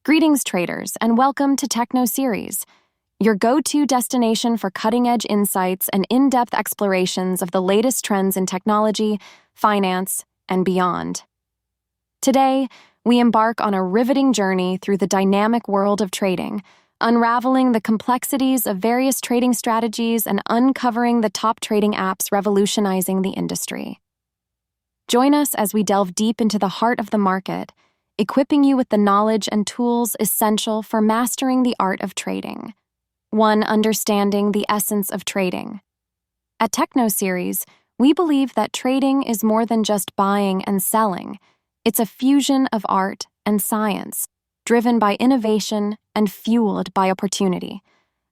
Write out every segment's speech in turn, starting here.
Greetings, traders, and welcome to Techno Series, your go-to destination for cutting-edge insights and in-depth explorations of the latest trends in technology, finance, and beyond. Today, we embark on a riveting journey through the dynamic world of trading, unraveling the complexities of various trading strategies and uncovering the top trading apps revolutionizing the industry. Join us as we delve deep into the heart of the market, equipping you with the knowledge and tools essential for mastering the art of trading. 1. Understanding the essence of trading. At Techno Series, we believe that trading is more than just buying and selling. It's a fusion of art and science, driven by innovation and fueled by opportunity.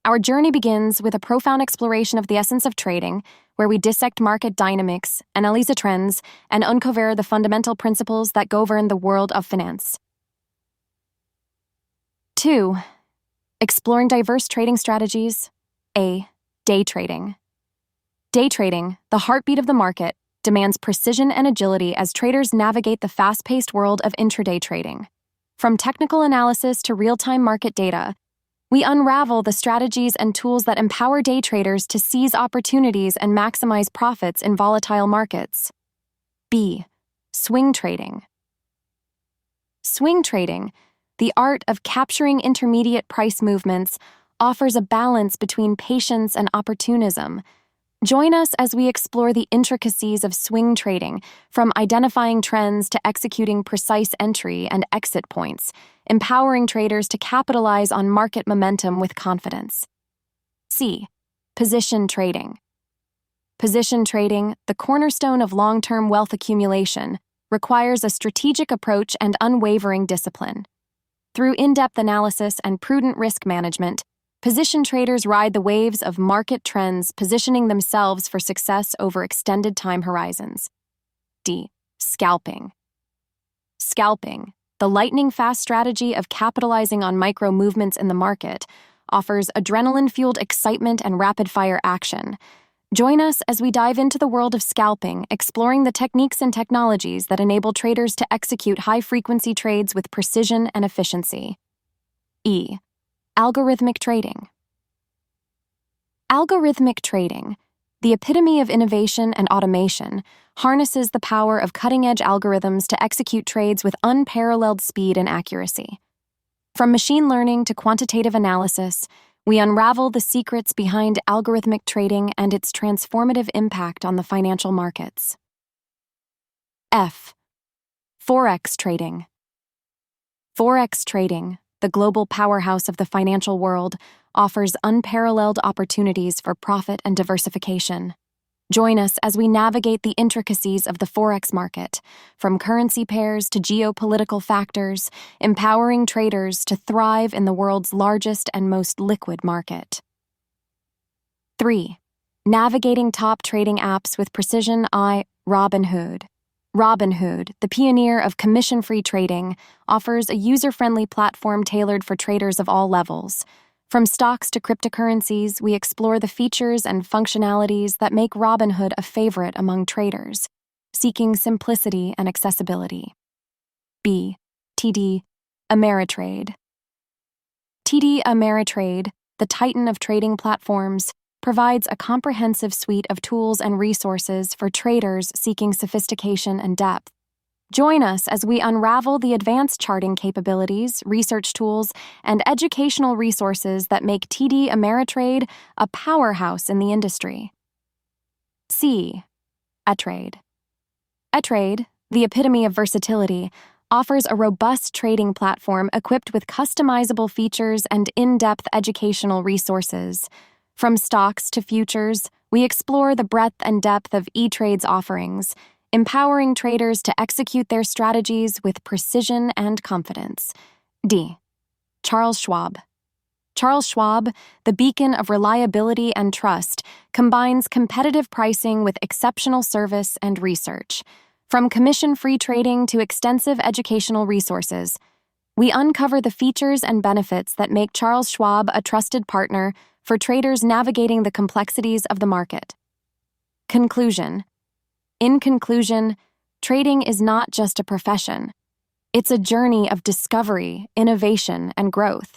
Our journey begins with a profound exploration of the essence of trading, where we dissect market dynamics, analyze trends, and uncover the fundamental principles that govern the world of finance. 2. Exploring diverse trading strategies. A. Day trading. Day trading, the heartbeat of the market, demands precision and agility as traders navigate the fast-paced world of intraday trading. From technical analysis to real-time market data, we unravel the strategies and tools that empower day traders to seize opportunities and maximize profits in volatile markets. B. Swing trading. Swing trading, the art of capturing intermediate price movements, offers a balance between patience and opportunism. Join us as we explore the intricacies of swing trading, from identifying trends to executing precise entry and exit points, empowering traders to capitalize on market momentum with confidence. C. Position trading. Position trading, the cornerstone of long-term wealth accumulation, requires a strategic approach and unwavering discipline. Through in-depth analysis and prudent risk management, position traders ride the waves of market trends, positioning themselves for success over extended time horizons. D. Scalping. Scalping, the lightning-fast strategy of capitalizing on micro-movements in the market, offers adrenaline-fueled excitement and rapid-fire action. Join us as we dive into the world of scalping, exploring the techniques and technologies that enable traders to execute high-frequency trades with precision and efficiency. E. Algorithmic trading. Algorithmic trading, the epitome of innovation and automation, harnesses the power of cutting-edge algorithms to execute trades with unparalleled speed and accuracy. From machine learning to quantitative analysis, we unravel the secrets behind algorithmic trading and its transformative impact on the financial markets. F. Forex trading. Forex trading, the global powerhouse of the financial world, offers unparalleled opportunities for profit and diversification. Join us as we navigate the intricacies of the forex market, from currency pairs to geopolitical factors, empowering traders to thrive in the world's largest and most liquid market. 3. Navigating top trading apps with precision. Robinhood. Robinhood, the pioneer of commission-free trading, offers a user-friendly platform tailored for traders of all levels. From stocks to cryptocurrencies, we explore the features and functionalities that make Robinhood a favorite among traders, seeking simplicity and accessibility. B. TD Ameritrade. TD Ameritrade, the titan of trading platforms, provides a comprehensive suite of tools and resources for traders seeking sophistication and depth. Join us as we unravel the advanced charting capabilities, research tools, and educational resources that make TD Ameritrade a powerhouse in the industry. C. eTrade. eTrade, the epitome of versatility, offers a robust trading platform equipped with customizable features and in-depth educational resources. From stocks to futures, we explore the breadth and depth of eTrade's offerings, empowering traders to execute their strategies with precision and confidence. D. Charles Schwab. Charles Schwab, the beacon of reliability and trust, combines competitive pricing with exceptional service and research. From commission-free trading to extensive educational resources, we uncover the features and benefits that make Charles Schwab a trusted partner for traders navigating the complexities of the market. Conclusion. In conclusion, trading is not just a profession. It's a journey of discovery, innovation, and growth.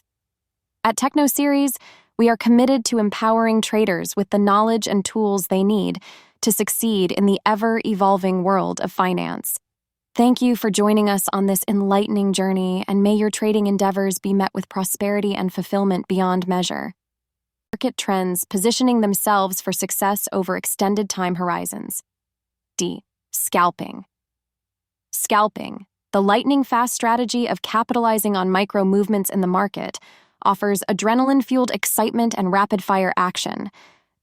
At Techno Series, we are committed to empowering traders with the knowledge and tools they need to succeed in the ever-evolving world of finance. Thank you for joining us on this enlightening journey, and may your trading endeavors be met with prosperity and fulfillment beyond measure. Market trends positioning themselves for success over extended time horizons. D. Scalping. Scalping, the lightning-fast strategy of capitalizing on micro movements in the market, offers adrenaline-fueled excitement and rapid-fire action.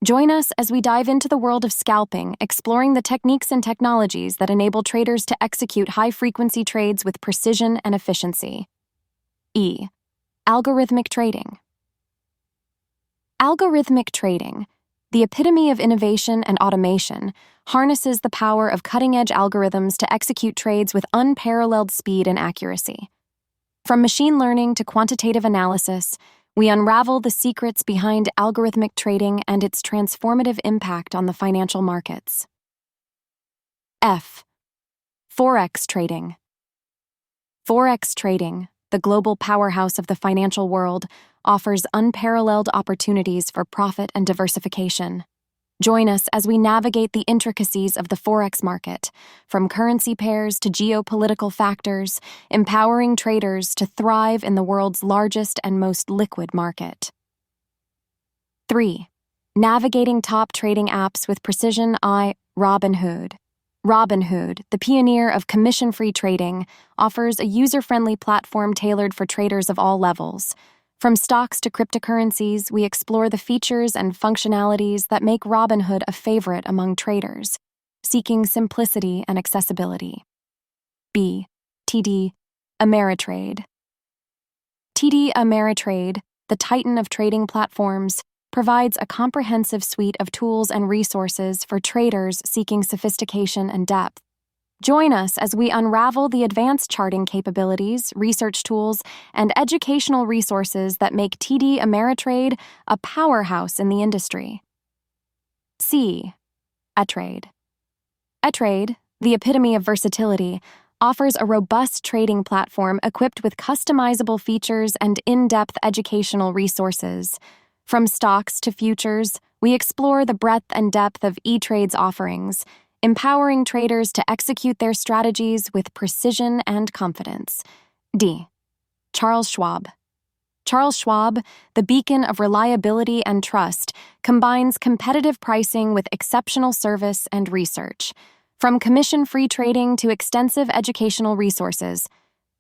Join us as we dive into the world of scalping, exploring the techniques and technologies that enable traders to execute high-frequency trades with precision and efficiency. E. Algorithmic trading. Algorithmic trading, the epitome of innovation and automation, harnesses the power of cutting-edge algorithms to execute trades with unparalleled speed and accuracy. From machine learning to quantitative analysis, we unravel the secrets behind algorithmic trading and its transformative impact on the financial markets. F. Forex trading. Forex trading, the global powerhouse of the financial world, offers unparalleled opportunities for profit and diversification. Join us as we navigate the intricacies of the forex market, from currency pairs to geopolitical factors, empowering traders to thrive in the world's largest and most liquid market. 3. Navigating top trading apps with precision. Robinhood. Robinhood, the pioneer of commission-free trading, offers a user-friendly platform tailored for traders of all levels. From stocks to cryptocurrencies, we explore the features and functionalities that make Robinhood a favorite among traders, seeking simplicity and accessibility. B. TD Ameritrade. TD Ameritrade, the titan of trading platforms, provides a comprehensive suite of tools and resources for traders seeking sophistication and depth. Join us as we unravel the advanced charting capabilities, research tools, and educational resources that make TD Ameritrade a powerhouse in the industry. C. eTrade. eTrade, the epitome of versatility, offers a robust trading platform equipped with customizable features and in-depth educational resources. From stocks to futures, we explore the breadth and depth of eTrade's offerings, empowering traders to execute their strategies with precision and confidence. D. Charles Schwab. Charles Schwab, the beacon of reliability and trust, combines competitive pricing with exceptional service and research. From commission-free trading to extensive educational resources,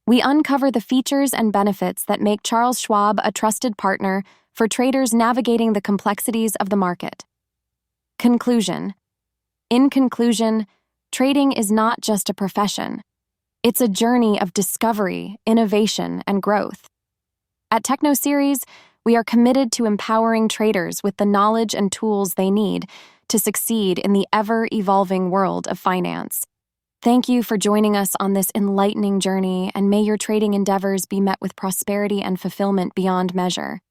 we uncover the features and benefits that make Charles Schwab a trusted partner for traders navigating the complexities of the market. Conclusion. In conclusion, trading is not just a profession. It's a journey of discovery, innovation, and growth. At Techno Series, we are committed to empowering traders with the knowledge and tools they need to succeed in the ever-evolving world of finance. Thank you for joining us on this enlightening journey, and may your trading endeavors be met with prosperity and fulfillment beyond measure.